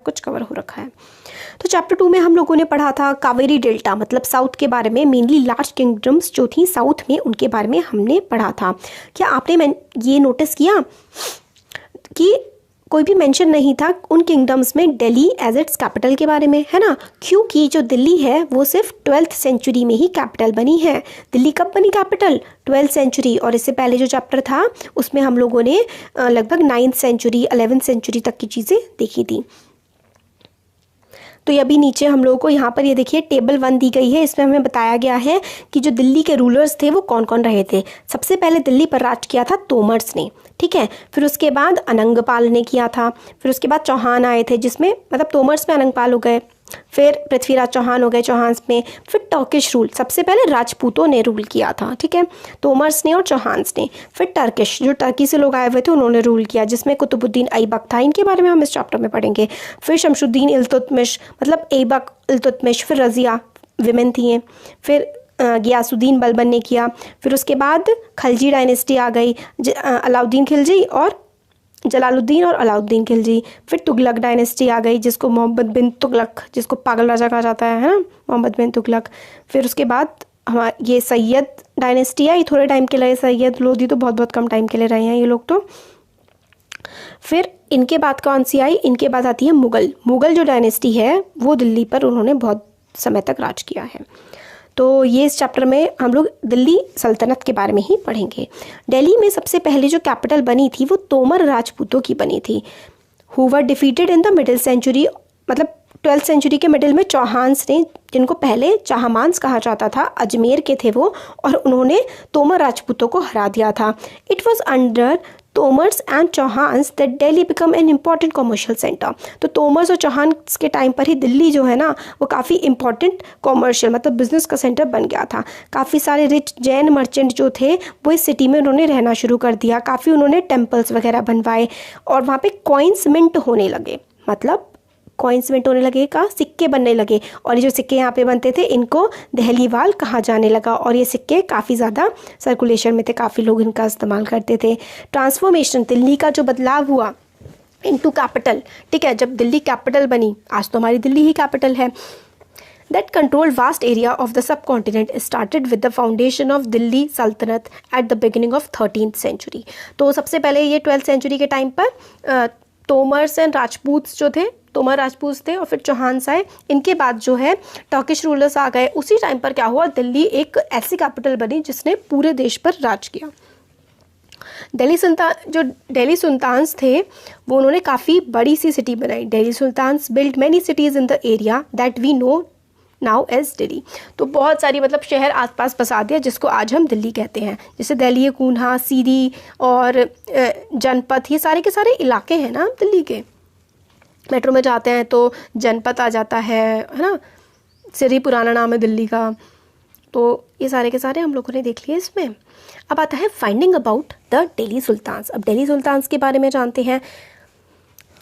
कुछ कवर हो रखा है। तो चैप्टर 2 में हम लोगों ने पढ़ा था कावेरी डेल्टा मतलब साउथ के बारे में, मेनली लार्ज किंगडम्स जो थी साउथ में उनके बारे में हमने पढ़ा था। क्या आपने ये नोटिस किया कि कोई भी मेंशन नहीं था उन किंगडम्स में दिल्ली एज इट्स कैपिटल के बारे में, है ना? क्योंकि जो दिल्ली है वो सिर्फ 12th सेंचुरी में ही कैपिटल बनी है। दिल्ली कब बनी कैपिटल? 12th century. और इससे पहले जो चैप्टर था उसमें हम लोगों ने लगभग 9th सेंचुरी 11th सेंचुरी तक की चीज़ें देखी थी। तो ये अभी नीचे हम लोगों को यहाँ पर ये देखिए टेबल 1 दी गई है। इसमें हमें बताया गया है कि जो दिल्ली के रूलर्स थे वो कौन कौन रहे थे। सबसे पहले दिल्ली पर राज किया था तोमर्स ने, ठीक है। फिर उसके बाद अनंगपाल ने किया था। फिर उसके बाद चौहान आए थे, जिसमें मतलब तोमर्स में अनंगपाल हो गए। फिर पृथ्वीराज चौहान हो गए चौहान्स में। फिर टर्किश रूल, सबसे पहले राजपूतों ने रूल किया था, ठीक है, तोमर्स ने और चौहान्स ने। फिर टर्किश, जो टर्की से लोग आए हुए थे उन्होंने रूल किया, जिसमें कुतुबुद्दीन ऐबक था। इनके बारे में हम इस चैप्टर में पढ़ेंगे। फिर शमशुद्दीन इल्तुतमिश मतलब ऐबक इल्तुतमिश। फिर रज़िया विमेन थी। फिर गियासुद्दीन बलबन ने किया। फिर उसके बाद खलजी डायनेस्टी आ गई, अलाउद्दीन खिलजी और जलालुद्दीन और अलाउद्दीन खिलजी। फिर तुगलक डायनेस्टी आ गई, जिसको मोहम्मद बिन तुगलक, जिसको पागल राजा कहा जाता है ना, मोहम्मद बिन तुगलक। फिर उसके बाद हमारा ये सैयद डायनेस्टी आई, थोड़े टाइम के लिए। सैयद लोधी तो बहुत बहुत कम टाइम के लिए रहे हैं ये लोग तो। फिर इनके बाद कौन सी आई? इनके बाद आती है मुगल। मुगल जो डायनेस्टी है वो दिल्ली पर उन्होंने बहुत समय तक राज किया है। तो ये इस चैप्टर में हम लोग दिल्ली सल्तनत के बारे में ही पढ़ेंगे। दिल्ली में सबसे पहले जो कैपिटल बनी थी वो तोमर राजपूतों की बनी थी, who were defeated in the middle century, मतलब 12th सेंचुरी के मिडिल में चौहान्स ने, जिनको पहले चाहमान्स कहा जाता था, अजमेर के थे वो, और उन्होंने तोमर राजपूतों को हरा दिया था। It was under Tomars and Chauhans that Delhi become an important commercial centre. तो तोमर्स और चौहान्स के टाइम पर ही दिल्ली जो है ना वो काफ़ी इंपॉर्टेंट कॉमर्शियल मतलब बिजनेस का सेंटर बन गया था। काफ़ी सारे रिच जैन मर्चेंट जो थे वो इस सिटी में उन्होंने रहना शुरू कर दिया। काफ़ी उन्होंने टेम्पल्स वगैरह बनवाए और वहाँ पे कॉइन्स मिंट होने लगे, मतलब कॉइन्स मिंट होने लगे का सिक्के बनने लगे। और ये जो सिक्के यहाँ पे बनते थे इनको दहलीवाल कहा जाने लगा, और ये सिक्के काफ़ी ज़्यादा सर्कुलेशन में थे, काफ़ी लोग इनका इस्तेमाल करते थे। ट्रांसफॉर्मेशन, दिल्ली का जो बदलाव हुआ इनटू कैपिटल, ठीक है, जब दिल्ली कैपिटल बनी, आज तो हमारी दिल्ली ही कैपिटल है, that controlled vast area of the subcontinent started with the foundation of Delhi Sultanate at the beginning of 13th century। तो सबसे पहले ये 12th सेंचुरी के टाइम पर तोमर्स एंड राजपूत जो थे, तोमर राजपूत थे और फिर चौहान्स आए। इनके बाद जो है टर्किश रूलर्स आ गए। उसी टाइम पर क्या हुआ, दिल्ली एक ऐसी कैपिटल बनी जिसने पूरे देश पर राज किया। दिल्ली सुल्तान्स थे वो उन्होंने काफ़ी बड़ी सी सिटी बनाई। Delhi sultans build many cities in the area that we know now as Delhi. तो बहुत सारी मतलब शहर आसपास बसा दिया जिसको आज हम दिल्ली कहते हैं, जैसे दिल्ली, कून्हा, सीरी और जनपद, ये सारे के सारे इलाके हैं ना दिल्ली के। मेट्रो में जाते हैं तो जनपद आ जाता है ना, सिरी पुराना नाम है दिल्ली का। तो ये सारे के सारे हम लोगों ने देख लिए इसमें। अब आता है finding about the Delhi sultans. अब दिल्ली सुल्तान्स के बारे में जानते हैं।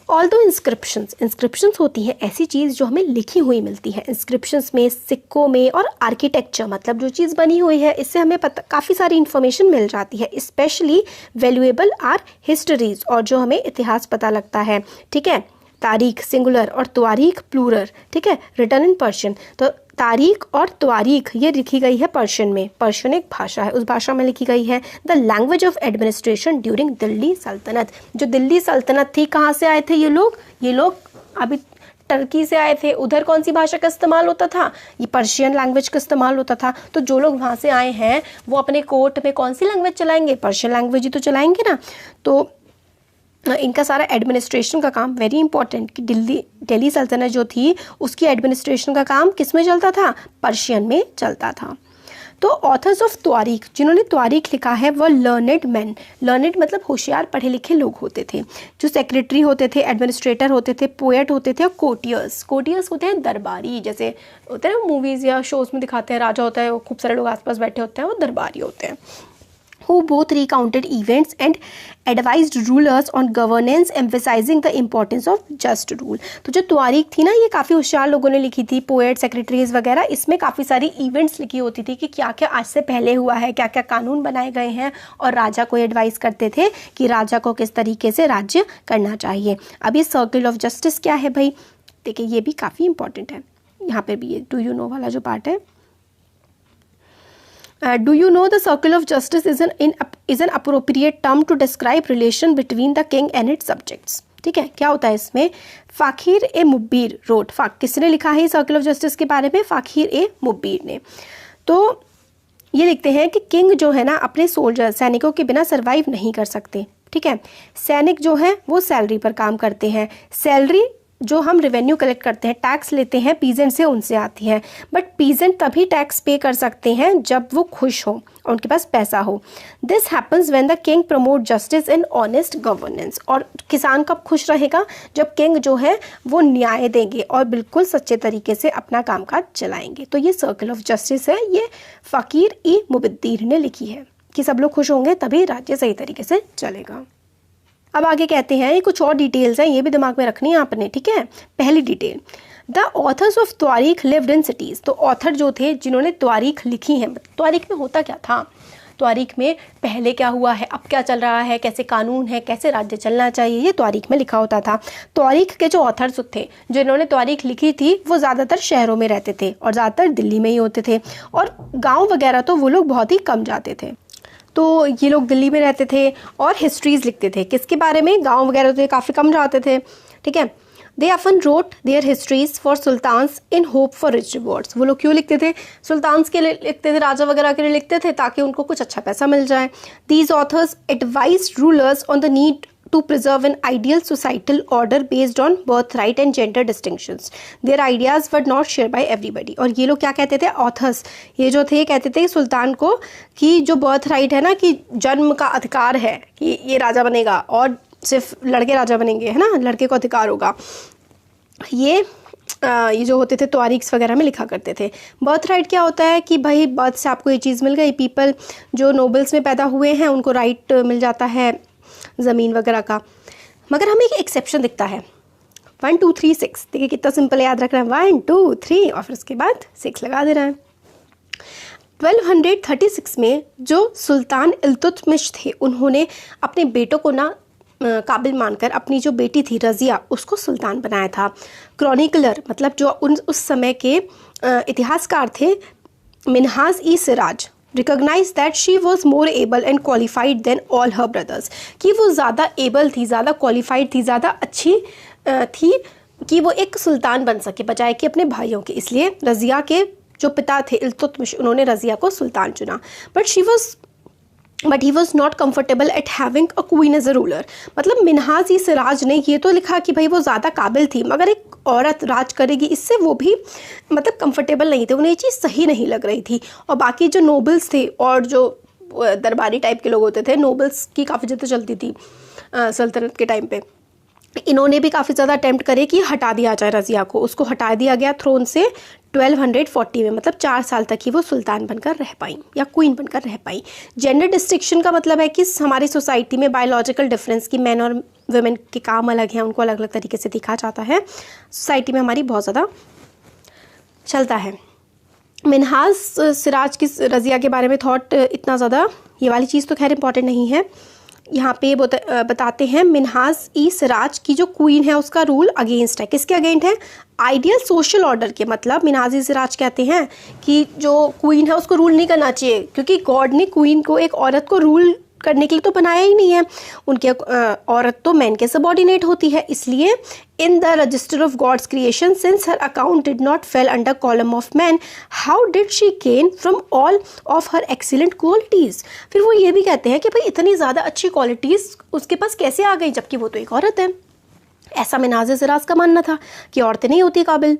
ऑल्दो इंस्क्रिप्शंस होती हैं ऐसी चीज़ जो हमें लिखी हुई मिलती है। इंस्क्रिप्शंस में, सिक्कों में और आर्किटेक्चर मतलब जो चीज़ बनी हुई है इससे हमें काफ़ी सारी इन्फॉर्मेशन मिल जाती है। स्पेशली वैल्यूएबल आर हिस्ट्रीज, और जो हमें इतिहास पता लगता है, ठीक है। तारीख सिंगुलर और त्वारीख प्लूरल, ठीक है, रिटन इन पर्शियन। तो तारीख और त्वारीख ये लिखी गई है पर्शियन में। पर्शियन एक भाषा है, उस भाषा में लिखी गई है। The language of administration during Delhi सल्तनत। जो दिल्ली सल्तनत थी, कहाँ से आए थे ये लोग अभी टर्की से आए थे। उधर कौन सी भाषा का इस्तेमाल होता था, ये पर्शियन लैंग्वेज का इस्तेमाल होता था। तो जो लोग वहाँ से आए हैं वो अपने कोर्ट में कौन सी लैंग्वेज चलाएंगे, पर्शियन लैंग्वेज ही तो चलाएंगे ना। तो इनका सारा एडमिनिस्ट्रेशन का काम वेरी इंपॉर्टेंट कि दिल्ली सल्तनत जो थी उसकी एडमिनिस्ट्रेशन का काम किस में चलता था, पर्शियन में चलता था। तो ऑथर्स ऑफ त्वारीख, जिन्होंने त्वारीख लिखा है वह लर्नेड मैन, लर्नेड मतलब होशियार पढ़े लिखे लोग होते थे, जो सेक्रेटरी होते थे, एडमिनिस्ट्रेटर होते थे, पोएट होते थे और कोटियर्स होते हैं दरबारी, जैसे होते हैं ना मूवीज़ या शोज़ में दिखाते हैं, राजा होता है, खूब सारे लोग आसपास बैठे होते हैं, वो दरबारी होते हैं। who both recounted events and advised rulers on governance, emphasizing the importance of just rule. तो जो त्वारीख थी ना, ये काफ़ी होशियार लोगों ने लिखी थी, पोएट, सेक्रेटरीज वगैरह, इसमें काफ़ी सारी इवेंट्स लिखी होती थी कि क्या क्या आज से पहले हुआ है, क्या क्या कानून बनाए गए हैं, और राजा को एडवाइस करते थे कि राजा को किस तरीके से राज्य करना चाहिए. अब ये सर्कल ऑफ जस्टिस क्या है भाई, देखिए ये भी काफ़ी इंपॉर्टेंट है. यहाँ पर भी ये डू यू नो वाला जो पार्ट है, do you know the circle of justice is an appropriate term to describe relation between the king and its subjects. ठीक है, क्या होता है इसमें, फ़ाखिर ए मुब्बीर रोट, किसने लिखा है सर्कल ऑफ जस्टिस के बारे में, फ़ाखिर ए मुब्बीर ने. तो ये लिखते हैं कि किंग जो है ना अपने सोल्जर सैनिकों के बिना सर्वाइव नहीं कर सकते. ठीक है, सैनिक जो है वो सैलरी पर काम करते हैं, सैलरी जो हम रेवेन्यू कलेक्ट करते हैं, टैक्स लेते हैं पीजेंट से, उनसे आती है. बट पीजेंट तभी टैक्स पे कर सकते हैं जब वो खुश हो और उनके पास पैसा हो. This happens when the king promote justice and honest governance. और किसान कब खुश रहेगा, जब किंग जो है वो न्याय देंगे और बिल्कुल सच्चे तरीके से अपना कामकाज चलाएंगे. तो ये सर्कल ऑफ जस्टिस है, ये फ़कीर ई मुबद्दीर ने लिखी है कि सब लोग खुश होंगे तभी राज्य सही तरीके से चलेगा. अब आगे कहते हैं, ये कुछ और डिटेल्स हैं, ये भी दिमाग में रखनी है आपने. ठीक है, पहली detail, the authors of tawarikh lived in cities. तो ऑथर जो थे जिन्होंने त्वारीख लिखी हैं, त्वारीख में होता क्या था, त्वारीख में पहले क्या हुआ है, अब क्या चल रहा है, कैसे कानून है, कैसे राज्य चलना चाहिए, ये त्वारीख में लिखा होता था. त्वारीख के जो ऑथर्स थे जिन्होंने त्वारीख लिखी थी वो ज़्यादातर शहरों में रहते थे और ज़्यादातर दिल्ली में ही होते थे, और गाँव वगैरह तो वो लोग बहुत ही कम जाते थे. तो ये लोग दिल्ली में रहते थे और हिस्ट्रीज़ लिखते थे. किसके बारे में, गांव वगैरह तो काफ़ी कम जाते थे. ठीक है, they often wrote their histories for sultans in hope for rich rewards. वो लोग क्यों लिखते थे, सुल्तान्स के लिए लिखते थे, राजा वगैरह के लिए लिखते थे ताकि उनको कुछ अच्छा पैसा मिल जाए. These authors advised rulers on the need to preserve an ideal societal order based on birthright and gender distinctions. Their ideas were not shared by everybody. और ये लोग क्या कहते थे, ऑथर्स ये जो थे कहते थे सुल्तान को कि जो बर्थ राइट है ना, कि जन्म का अधिकार है कि ये राजा बनेगा और सिर्फ लड़के राजा बनेंगे, है ना, लड़के को अधिकार होगा. ये जो होते थे त्वारीख्स वगैरह में लिखा करते थे. बर्थ राइट क्या होता है कि भाई बर्थ से आपको ये चीज़ मिल गई, पीपल जो नोबल्स में पैदा हुए हैं उनको राइट मिल जाता है ज़मीन वगैरह का. मगर हमें एक एक्सेप्शन दिखता है, 1 2 3 6. देखिए कितना सिंपल याद रख रहे हैं, 1 2 3 और फिर उसके बाद 6 लगा दे रहे हैं. 1236 में जो सुल्तान इल्तुतमिश थे उन्होंने अपने बेटों को ना काबिल मानकर अपनी जो बेटी थी रज़िया उसको सुल्तान बनाया था. क्रॉनिकलर मतलब जो उस समय के इतिहासकार थे, Minhaj i Siraj, recognise that she was more able and qualified than all her brothers. कि वो ज़्यादा एबल थी, ज़्यादा क्वालिफाइड थी, ज़्यादा अच्छी थी कि वो एक सुल्तान बन सके बजाय कि अपने भाइयों के. इसलिए रज़िया के जो पिता थे इल्तुतमिश, उन्होंने रज़िया को सुल्तान चुना. But he was not comfortable at having a queen as a ruler. मतलब मिन्हाज ई सिराज ने ये तो लिखा कि भाई वो ज़्यादा काबिल थी, मगर एक औरत राज करेगी इससे वो भी मतलब कंफर्टेबल नहीं थे, उन्हें ये चीज़ सही नहीं लग रही थी. और बाकी जो नोबल्स थे और जो दरबारी टाइप के लोग होते थे, नोबल्स की काफ़ी ज़्यादा चलती थी सल्तनत के टाइम पे, इन्होंने भी काफ़ी ज़्यादा अटेम्प्ट करे कि हटा दिया जाए रज़िया को. उसको हटा दिया गया थ्रोन से 1240 में, मतलब 4 साल तक ही वो सुल्तान बनकर रह पाई या क्वीन बनकर रह पाई. जेंडर डिस्टिंक्शन का मतलब है कि हमारी सोसाइटी में बायोलॉजिकल डिफरेंस की मैन और वुमेन के काम अलग हैं, उनको अलग अलग तरीके से देखा जाता है. सोसाइटी में हमारी बहुत ज़्यादा चलता है. मिन्हाज सिराज की रज़िया के बारे में थॉट इतना ज़्यादा, ये वाली चीज़ तो खैर इंपॉर्टेंट नहीं है. यहाँ पे बताते हैं मिन्हाज ई सिराज की जो क्वीन है उसका रूल अगेंस्ट है. किसके अगेंस्ट है, आइडियल सोशल ऑर्डर के. मतलब मिन्हाज ई सिराज कहते हैं कि जो क्वीन है उसको रूल नहीं करना चाहिए, क्योंकि गॉड ने क्वीन को, एक औरत को रूल करने के लिए तो बनाया ही नहीं है. उनके औरत तो मैन के सबऑर्डिनेट होती है. इसलिए in the register of God's creation since her account did not fall under column of man, how did she gain from all of her excellent qualities. फिर वो ये भी कहते हैं कि भाई इतनी ज़्यादा अच्छी क्वालिटीज़ उसके पास कैसे आ गई जबकि वो तो एक औरत है. ऐसा मिन्हाज सिराज का मानना था कि औरतें नहीं होती काबिल.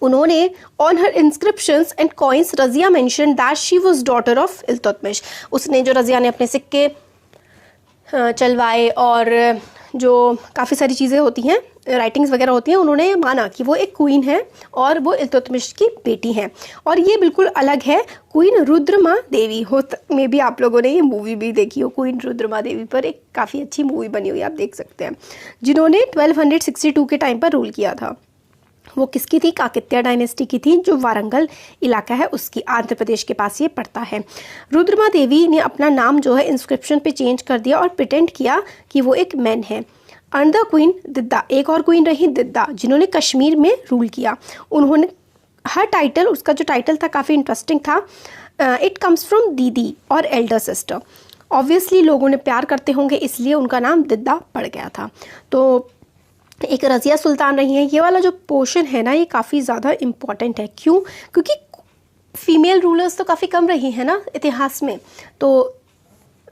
उन्होंने on her inscriptions and coins Razia mention that she was daughter of Iltutmish. उसने जो रज़िया ने अपने सिक्के चलवाए और जो काफ़ी सारी चीज़ें होती हैं, राइटिंग्स वगैरह होती हैं, उन्होंने माना कि वो एक क्वीन है और वो इल्तुतमिश की बेटी हैं। और ये बिल्कुल अलग है क्वीन रुद्रमा देवी। हो मे भी आप लोगों ने ये मूवी भी देखी हो, क्वीन रुद्रमा देवी पर एक काफ़ी अच्छी मूवी बनी हुई है, आप देख सकते हैं, जिन्होंने 1262 के टाइम पर रूल किया था। वो किसकी थी? काकतीय डायनेस्टी की थी, जो वारंगल इलाका है उसकी, आंध्र प्रदेश के पास ये पड़ता है। रुद्रमा देवी ने अपना नाम जो है इंस्क्रिप्शन पे चेंज कर दिया और प्रिटेंड किया कि वो एक मैन है। अनदर क्वीन दिद्दा, एक और क्वीन रही दिद्दा, जिन्होंने कश्मीर में रूल किया। उन्होंने हर टाइटल, उसका जो टाइटल था काफ़ी इंटरेस्टिंग था, इट कम्स फ्रॉम दीदी और एल्डर सिस्टर। ऑब्वियसली लोगों ने प्यार करते होंगे इसलिए उनका नाम दिद्दा पड़ गया था। तो एक रज़िया सुल्तान रही हैं। ये वाला जो पोर्शन है ना, ये काफ़ी ज़्यादा इम्पॉर्टेंट है। क्यों? क्योंकि फीमेल रूलर्स तो काफ़ी कम रही हैं ना इतिहास में। तो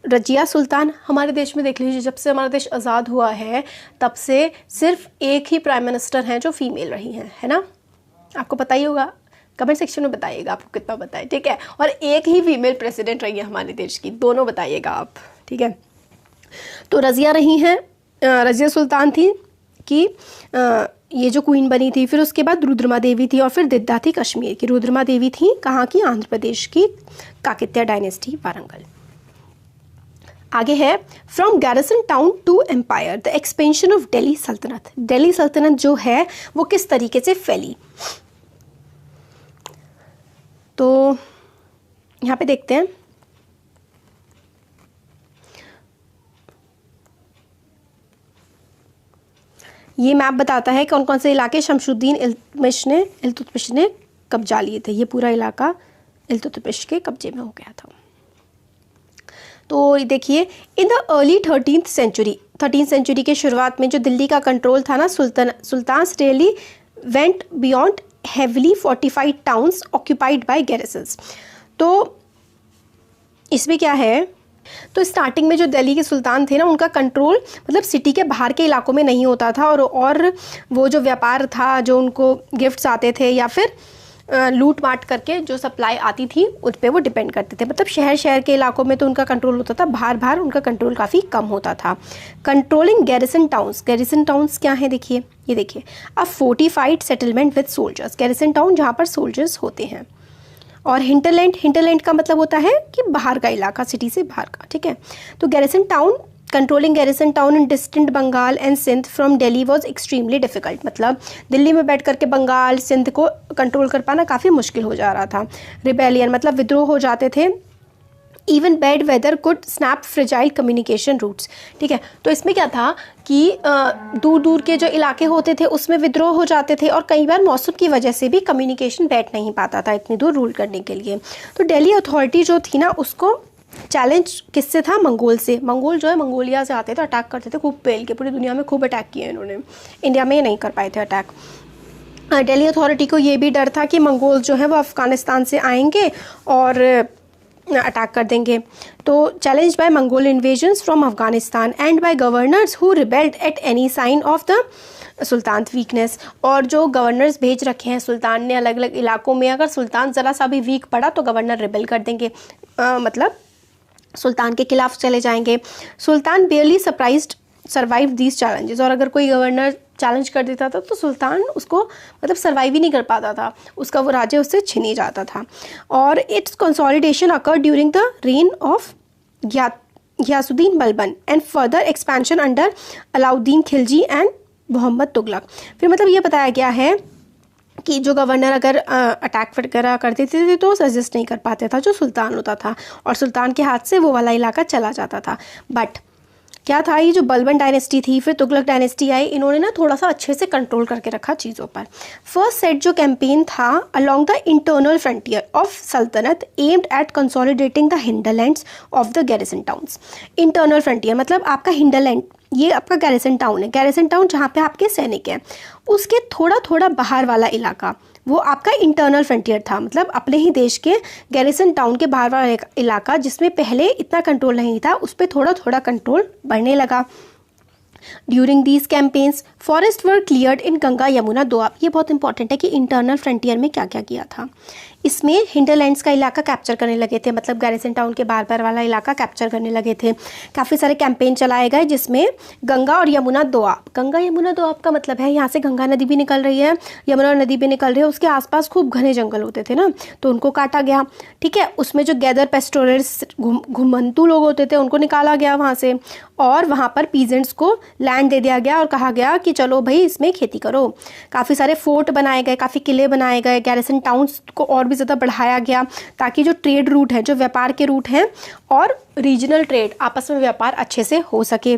रज़िया सुल्तान, हमारे देश में देख लीजिए, जब से हमारा देश आज़ाद हुआ है तब से सिर्फ एक ही प्राइम मिनिस्टर हैं जो फीमेल रही हैं, है ना? आपको पता ही होगा, कमेंट सेक्शन में बताइएगा आपको कितना पता है, ठीक है? और एक ही फीमेल प्रेसिडेंट रही है हमारे देश की, दोनों बताइएगा आप, ठीक है? तो रज़िया रही हैं, रज़िया सुल्तान थी कि ये जो क्वीन बनी थी। फिर उसके बाद रुद्रमा देवी थी और फिर दिद्दा थी कश्मीर की। रुद्रमा देवी थी कहाँ की? आंध्र प्रदेश की, काकतीय डायनेस्टी, वारंगल। आगे है from garrison town to empire, the expansion of Delhi सल्तनत। दिल्ली सल्तनत जो है वो किस तरीके से फैली, तो यहाँ पे देखते हैं। ये मैप बताता है कौन कौन से इलाके शमशुद्दीन इल्तुतमिश ने कब्जा लिए थे। ये पूरा इलाका इल्तुतमिश के कब्जे में हो गया था। तो देखिए, in the early 13th century के शुरुआत में जो दिल्ली का कंट्रोल था ना, sultans really went beyond heavily fortified towns occupied by garrisons. तो इसमें क्या है, तो स्टार्टिंग में जो दिल्ली के सुल्तान थे ना, उनका कंट्रोल मतलब सिटी के बाहर के इलाकों में नहीं होता था, और वो जो व्यापार था, जो उनको गिफ्ट्स आते थे या फिर लूट माट करके जो सप्लाई आती थी उस पर वो डिपेंड करते थे। मतलब शहर के इलाकों में तो उनका कंट्रोल होता था, बाहर उनका कंट्रोल काफ़ी कम होता था। कंट्रोलिंग गैरिसन टाउन्स क्या है? देखिए, ये देखिए, a fortified settlement with soldiers. Garrison town जहाँ पर सोल्जर्स होते हैं। और हिंटरलैंड का मतलब होता है कि बाहर का इलाका, सिटी से बाहर का, ठीक है? तो garrison town, controlling garrison town in distant Bengal and Sindh from Delhi was extremely difficult. मतलब दिल्ली में बैठ करके बंगाल सिंध को कंट्रोल कर पाना काफ़ी मुश्किल हो जा रहा था। रिबेलियन मतलब विद्रोह हो जाते थे। Even bad weather could snap fragile communication routes, ठीक है? तो इसमें क्या था कि दूर दूर के जो इलाके होते थे उसमें विद्रोह हो जाते थे, और कई बार मौसम की वजह से भी कम्युनिकेशन बैठ नहीं पाता था इतनी दूर रूल करने के लिए। तो दिल्ली अथॉरिटी जो थी ना, उसको चैलेंज किससे था? मंगोल से। मंगोल जो है मंगोलिया से आते थे, अटैक करते थे खूब पेल के, पूरी दुनिया में खूब अटैक किए इन्होंने, इंडिया में नहीं कर पाए थे अटैक। दिल्ली अथॉरिटी को ये भी डर था कि मंगोल जो है वो अफ़गानिस्तान से आएंगे और अटैक कर देंगे। तो challenge by Mongol invasions from Afghanistan and by governors who rebelled at any sign of the sultan weakness. और जो गवर्नर्स भेज रखे हैं सुल्तान ने अलग अलग इलाकों में, अगर सुल्तान ज़रा सा भी वीक पड़ा तो गवर्नर रिबेल कर देंगे, मतलब सुल्तान के खिलाफ चले जाएंगे। सुल्तान बेयरली सर्वाइव दीज चैलेंजेस। और अगर कोई गवर्नर चैलेंज कर देता था तो सुल्तान उसको मतलब सर्वाइव ही नहीं कर पाता था, उसका वो राज्य उससे छिन ही जाता था। और its consolidation occur during the reign of Ghiyasuddin Balban and further expansion under Alauddin Khilji and Muhammad Tughlaq. फिर मतलब ये बताया गया है कि जो गवर्नर अगर अटैक वगैरह कर देते थे तो रजिस्ट नहीं कर पाते था जो सुल्तान होता था, और सुल्तान के हाथ से वो वाला इलाका चला जाता था। बट क्या था, ये जो बलबन डायनेस्टी थी, फिर तुगलक डायनेस्टी आई, इन्होंने ना थोड़ा सा अच्छे से कंट्रोल करके रखा चीज़ों पर। फर्स्ट सेट जो कैंपेन था along the internal frontier of sultanate aimed at consolidating the hinterlands of the garrison towns. Internal frontier मतलब आपका हिंडरलैंड, ये आपका गैरिसन टाउन है। गैरिसन टाउन जहाँ पे आपके सैनिक हैं, उसके थोड़ा थोड़ा बाहर वाला इलाका वो आपका इंटरनल फ्रंटियर था। मतलब अपने ही देश के गैरिसन टाउन के बाहर वाला इलाका जिसमें पहले इतना कंट्रोल नहीं था, उस पर थोड़ा थोड़ा कंट्रोल बढ़ने लगा। During these campaigns forest were cleared इन गंगा यमुना दोआब। ये बहुत इंपॉर्टेंट है कि इंटरनल फ्रंटियर में क्या क्या किया था। इसमें हिंटरलैंड्स का इलाका कैप्चर करने लगे थे, मतलब गैरिसन टाउन के बार बार वाला इलाका कैप्चर करने लगे थे। काफ़ी सारे कैंपेन चलाए गए जिसमें गंगा और यमुना दोआब, गंगा यमुना दोआब का मतलब है यहाँ से गंगा नदी भी निकल रही है, यमुना नदी भी निकल रही है, उसके आसपास खूब घने जंगल होते थे ना, तो उनको काटा गया। ठीक है, उसमें जो गैदर पेस्टोरलिस्ट घुमंतू लोग होते थे उनको निकाला गया वहाँ से, और वहाँ पर पीजेंट्स को लैंड दे दिया गया और कहा गया कि चलो भाई इसमें खेती करो। काफ़ी सारे फोर्ट बनाए गए, काफ़ी किले बनाए गए, गैरिसन टाउन्स को और भी ज़्यादा बढ़ाया गया ताकि जो ट्रेड रूट है, जो व्यापार के रूट हैं और रीजनल ट्रेड, आपस में व्यापार अच्छे से हो सके।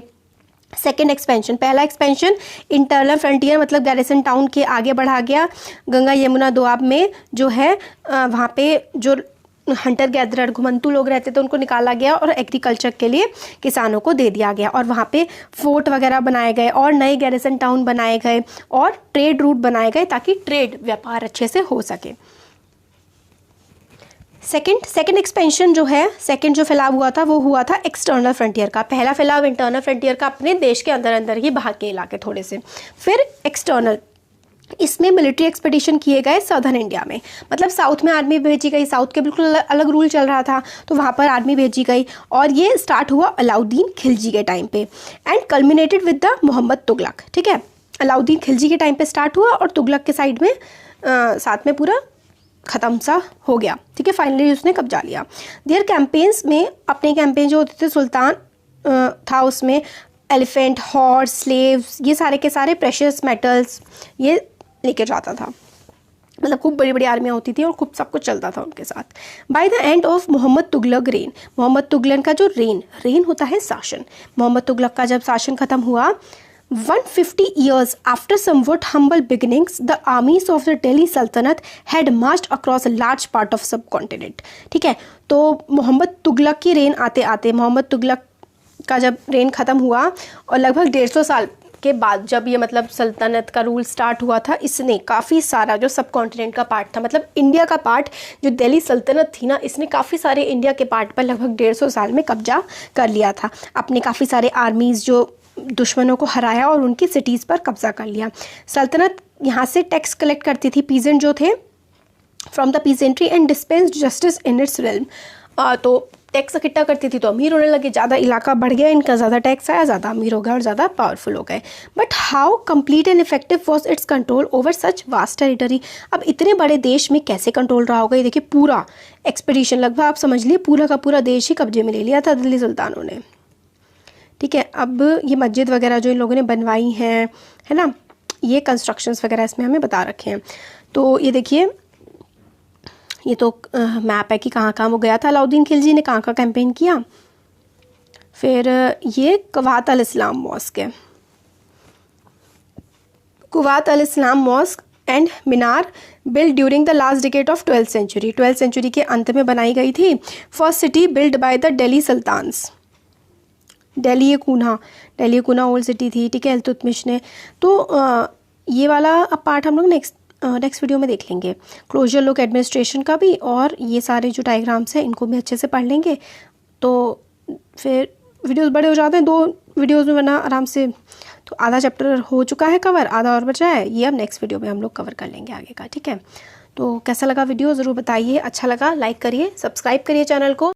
सेकेंड एक्सपेंशन, पहला एक्सपेंशन इंटरनल फ्रंटियर, मतलब गैरिसन टाउन के आगे बढ़ा गया। गंगा यमुना दोआब में जो है वहाँ पे जो हंटर गैदरर घुमंतू लोग रहते थे उनको निकाला गया और एग्रीकल्चर के लिए किसानों को दे दिया गया, और वहाँ पे फोर्ट वगैरह बनाए गए और नए गैरिसन टाउन बनाए गए और ट्रेड रूट बनाए गए ताकि ट्रेड व्यापार अच्छे से हो सके। सेकेंड एक्सपेंशन जो है, सेकेंड जो फैलाव हुआ था वो हुआ था एक्सटर्नल फ्रंटियर का। पहला फैलाव इंटरनल फ्रंटियर का, अपने देश के अंदर अंदर ही, बाहर के इलाके थोड़े से। फिर एक्सटर्नल, इसमें मिलिट्री एक्सपेडिशन किए गए सदर्न इंडिया में, मतलब साउथ में आर्मी भेजी गई, साउथ के बिल्कुल अलग रूल चल रहा था तो वहाँ पर आर्मी भेजी गई, और ये स्टार्ट हुआ अलाउद्दीन खिलजी के टाइम पे and culminated with the Mohammad Tughlaq. ठीक है, अलाउद्दीन खिलजी के टाइम पे स्टार्ट हुआ और तुगलक के साइड में साथ में पूरा ख़त्म सा हो गया। ठीक है, फाइनली उसने कब्जा लिया। देयर कैंपेन्स में, अपने कैंपेन जो होते थे, सुल्तान था उसमें एलिफेंट, हॉर्स, स्लेव्स, ये सारे के सारे प्रेशियस मेटल्स ये लेके जाता था, मतलब खूब बड़ी बड़ी आर्मियाँ होती थी और खूब सब कुछ चलता था उनके साथ। By the end of Mohammad Tughlaq reign, Mohammad Tughlaq का जो रेन होता है शासन, मोहम्मद तुगलक का जब शासन खत्म हुआ, 150 years after somewhat humble beginnings, the armies of the Delhi Sultanate had marched across a large part of subcontinent. ठीक है, तो मोहम्मद तुगलक की रेन आते आते, मोहम्मद तुगलक का जब रेन ख़त्म हुआ और लगभग 150 साल के बाद जब ये मतलब सल्तनत का रूल स्टार्ट हुआ था, इसने काफ़ी सारा जो सब कॉन्टिनेंट का पार्ट था, मतलब इंडिया का पार्ट, जो दिल्ली सल्तनत थी ना, इसने काफ़ी सारे इंडिया के पार्ट पर लगभग 150 साल में कब्जा कर लिया था। अपने काफ़ी सारे आर्मीज़ जो दुश्मनों को हराया और उनकी सिटीज़ पर कब्जा कर लिया। सल्तनत यहाँ से टैक्स कलेक्ट करती थी, पीजेंट जो थे, from the peasantry and dispense justice in its realm. तो टैक्स इकट्ठा करती थी तो अमीर होने लगे, ज़्यादा इलाका बढ़ गया, इनका ज़्यादा टैक्स आया, ज़्यादा अमीर हो गए और ज़्यादा पावरफुल हो गए। But how complete and effective was it's control over such vast territory. अब इतने बड़े देश में कैसे कंट्रोल रहा होगा। ये देखिए, पूरा एक्सपेडिशन, लगभग आप समझ लिए पूरा का पूरा देश ही कब्जे में ले लिया था दिल्ली सुल्तानों ने। ठीक है, अब ये मस्जिद वगैरह जो इन लोगों ने बनवाई हैं, है ना, ये कंस्ट्रक्शंस वगैरह इसमें हमें बता रखे हैं। तो ये देखिए, ये तो मैप है कि कहाँ कहाँ वो गया था अलाउद्दीन खिलजी ने, कहाँ कहाँ कैंपेन किया। फिर ये कुवात अल इस्लाम मॉस्क है, Quwwat al Islam mosque and Minar build during the last decade of 12th century, 12th century के अंत में बनाई गई थी। First city build by the Delhi sultans, Delhi कूना ओल्ड सिटी थी। ठीक है, इल्तुतमिश ने। तो ये वाला अब पार्ट हम लोग नेक्स्ट वीडियो में देख लेंगे, क्लोजर लुक एडमिनिस्ट्रेशन का भी, और ये सारे जो डायग्राम्स हैं इनको भी अच्छे से पढ़ लेंगे। तो फिर वीडियोस बड़े हो जाते हैं 2 वीडियोस में, वरना आराम से। तो आधा चैप्टर हो चुका है कवर, आधा और बचा है, ये अब नेक्स्ट वीडियो में हम लोग कवर कर लेंगे आगे का। ठीक है, तो कैसा लगा वीडियो ज़रूर बताइए, अच्छा लगा लाइक करिए, सब्सक्राइब करिए चैनल को।